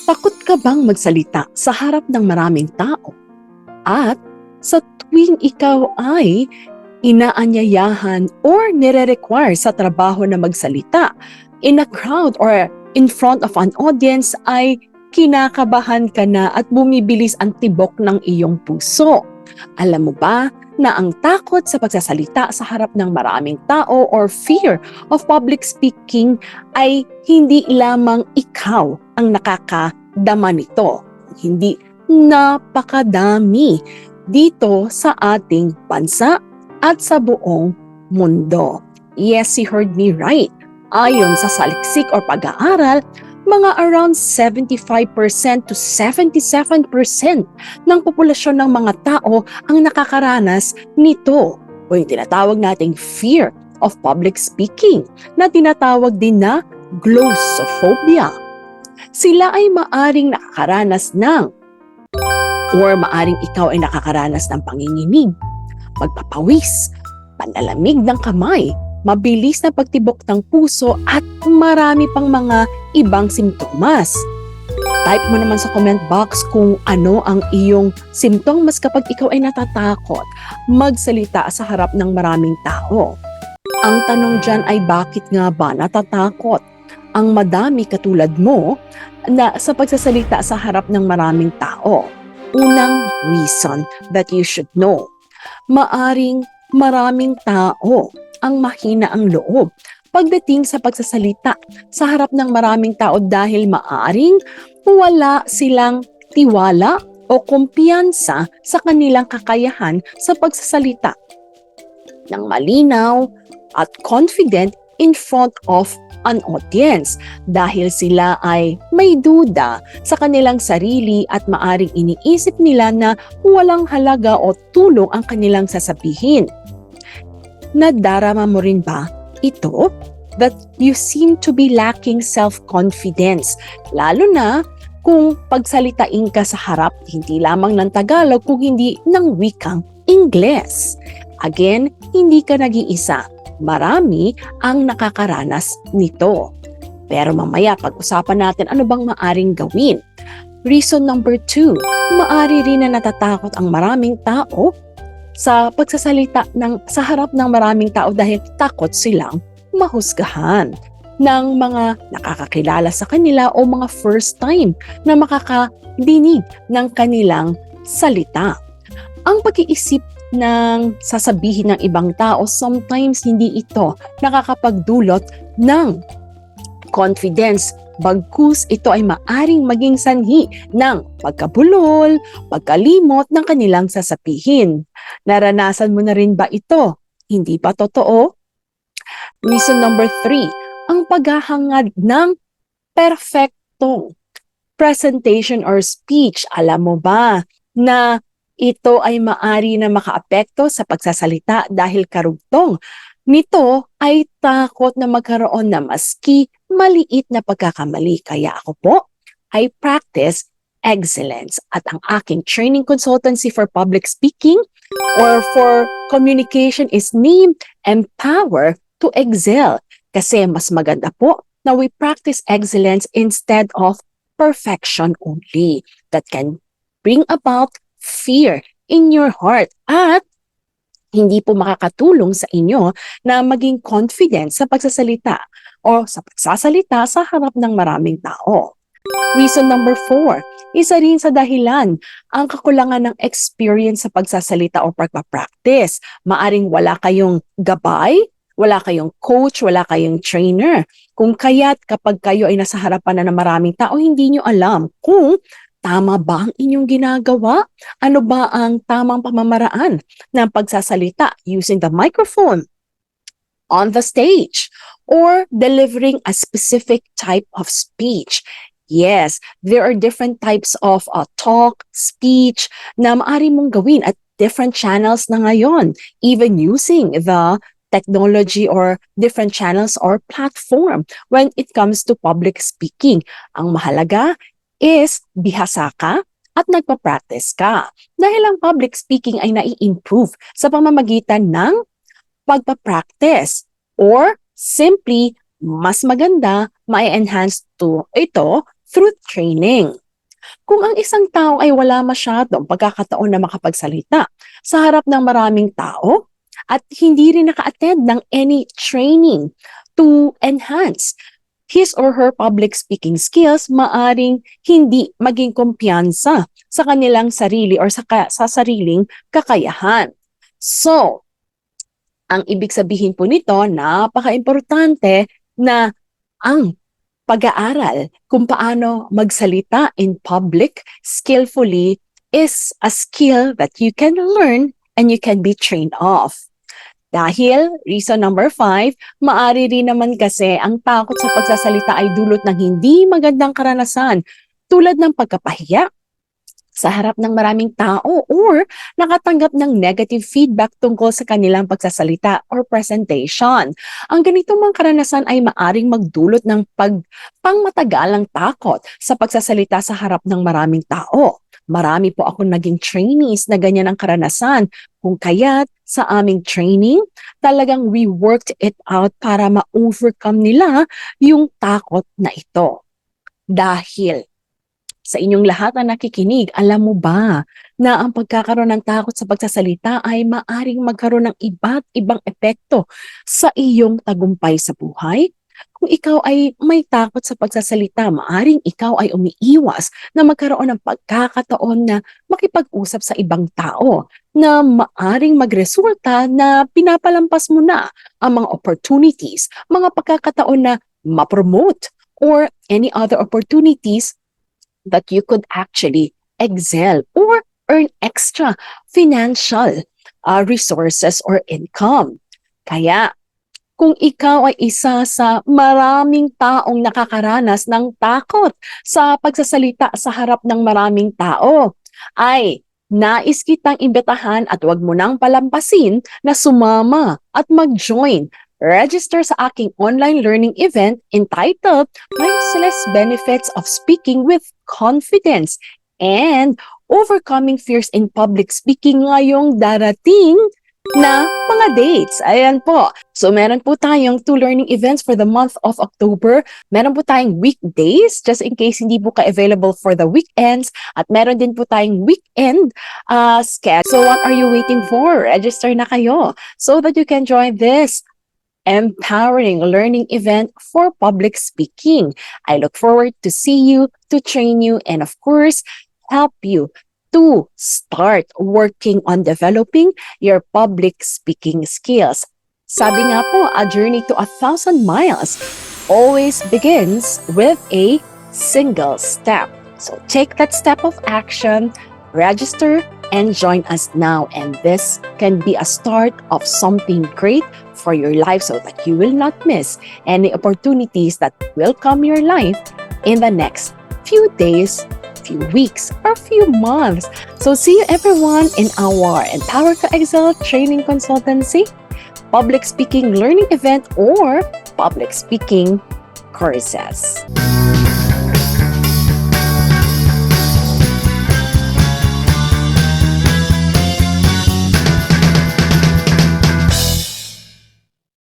Takot ka bang magsalita sa harap ng maraming tao? At sa tuwing ikaw ay inaanyayahan or nire-require sa trabaho na magsalita in a crowd or in front of an audience ay kinakabahan ka na at bumibilis ang tibok ng iyong puso. Alam mo ba na ang takot sa pagsasalita sa harap ng maraming tao or fear of public speaking ay hindi lamang ikaw ang nakakadama nito. Hindi, napakadami dito sa ating bansa at sa buong mundo. Yes, you heard me right. Ayon sa saliksik or pag-aaral, mga around 75% to 77% ng populasyon ng mga tao ang nakakaranas nito o yung tinatawag nating fear of public speaking na tinatawag din na glossophobia. Sila ay maaring nakakaranas ng or maaring ikaw ay nakakaranas ng panginginig, pagpapawis, panlalamig ng kamay, mabilis na pagtibok ng puso at marami pang mga ibang simptomas. Type mo naman sa comment box kung ano ang iyong simptomas kapag ikaw ay natatakot magsalita sa harap ng maraming tao. Ang tanong dyan ay bakit nga ba natatakot ang madami katulad mo na sa pagsasalita sa harap ng maraming tao? Unang reason that you should know, maaring maraming tao ang mahina ang loob pagdating sa pagsasalita sa harap ng maraming tao dahil maaring wala silang tiwala o kumpiyansa sa kanilang kakayahan sa pagsasalita ng malinaw at confident in front of an audience dahil sila ay may duda sa kanilang sarili at maaring iniisip nila na walang halaga o tulong ang kanilang sasabihin. Nadarama mo rin ba ito? That you seem to be lacking self-confidence, lalo na kung pagsalitain ka sa harap hindi lamang ng Tagalog kung hindi ng wikang Ingles. Again, hindi ka nag-iisa. Marami ang nakakaranas nito. Pero mamaya pag-usapan natin ano bang maaring gawin. Reason number 2, maari rin na natatakot ang maraming tao sa pagsasalita sa harap ng maraming tao dahil takot silang mahusgahan ng mga nakakakilala sa kanila o mga first time na makakadinig ng kanilang salita. Ang pag-iisip ng sasabihin ng ibang tao, sometimes hindi ito nakakapagdulot ng confidence. Bagkus ito ay maaring maging sanhi ng pagkabulol, pagkalimot ng kanilang sasabihin. Naranasan mo na rin ba ito? Hindi ba totoo? Reason number 3, ang paghahangad ng perfectong presentation or speech. Alam mo ba na ito ay maari na makaapekto sa pagsasalita dahil karugtong nito ay takot na magkaroon na maski maliit na pagkakamali. Kaya ako po ay practice excellence at ang aking training consultancy for public speaking or for communication is named Empower to Excel. Kasi mas maganda po na we practice excellence instead of perfection only. That can bring about fear in your heart at hindi po makakatulong sa inyo na maging confident sa pagsasalita o sa pagsasalita sa harap ng maraming tao. Reason number 4, isa rin sa dahilan ang kakulangan ng experience sa pagsasalita o pagpapractice. Maaring wala kayong gabay, wala kayong coach, wala kayong trainer. Kung kaya't kapag kayo ay nasa harapan na ng maraming tao, hindi nyo alam kung tama ba ang inyong ginagawa? Ano ba ang tamang pamamaraan ng pagsasalita using the microphone, on the stage, or delivering a specific type of speech? Yes, there are different types of talk, speech na maaari mong gawin at different channels na ngayon, even using the technology or different channels or platform when it comes to public speaking. Ang mahalaga is bihasa ka at nagpa-practice ka. Dahil ang public speaking ay nai-improve sa pamamagitan ng pagpa-practice or simply mas maganda, ma-enhance to ito through training. Kung ang isang tao ay wala masyadong pagkakataon na makapagsalita sa harap ng maraming tao at hindi rin naka-attend ng any training to enhance his or her public speaking skills, maaring hindi maging kumpiyansa sa kanilang sarili or sa sariling kakayahan. So, ang ibig sabihin po nito, napaka-importante na ang pag-aaral kung paano magsalita in public skillfully is a skill that you can learn and you can be trained off. Dahil, reason number 5, maari rin naman kasi ang takot sa pagsasalita ay dulot ng hindi magandang karanasan tulad ng pagkapahiya sa harap ng maraming tao or nakatanggap ng negative feedback tungkol sa kanilang pagsasalita or presentation. Ang ganitong mga karanasan ay maaring magdulot ng pangmatagalang takot sa pagsasalita sa harap ng maraming tao. Marami po akong naging trainees na ganyan ang karanasan. Kung kaya't sa aming training, talagang we worked it out para ma-overcome nila yung takot na ito. Dahil sa inyong lahat na nakikinig, alam mo ba na ang pagkakaroon ng takot sa pagsasalita ay maaring magkaroon ng iba't ibang epekto sa iyong tagumpay sa buhay? Kung ikaw ay may takot sa pagsasalita, maaring ikaw ay umiiwas na magkaroon ng pagkakataon na makipag-usap sa ibang tao na maaring magresulta na pinapalampas mo na ang mga opportunities, mga pagkakataon na ma-promote or any other opportunities that you could actually excel or earn extra financial resources or income. Kaya, kung ikaw ay isa sa maraming taong nakakaranas ng takot sa pagsasalita sa harap ng maraming tao, ay nais kitang imbitahan at huwag mo nang palampasin na sumama at mag-join. Register sa aking online learning event entitled Priceless Benefits of Speaking with Confidence and Overcoming Fears in Public Speaking ngayong darating na mga dates. Ayan po. So meron po tayong 2 learning events for the month of October. Meron po tayong weekdays just in case hindi po ka-available for the weekends. At meron din po tayong weekend schedule. So what are you waiting for? Register na kayo so that you can join this empowering learning event for public speaking. I look forward to see you, to train you, and of course, help you to start working on developing your public speaking skills. Sabi nga po, a journey to 1,000 miles always begins with a single step. So take that step of action, register, and join us now. And this can be a start of something great for your life so that you will not miss any opportunities that will come your life in the next few days, few weeks, or few months. So see you everyone in our Empower to Excel Training Consultancy, Public Speaking Learning Event, or Public Speaking Courses.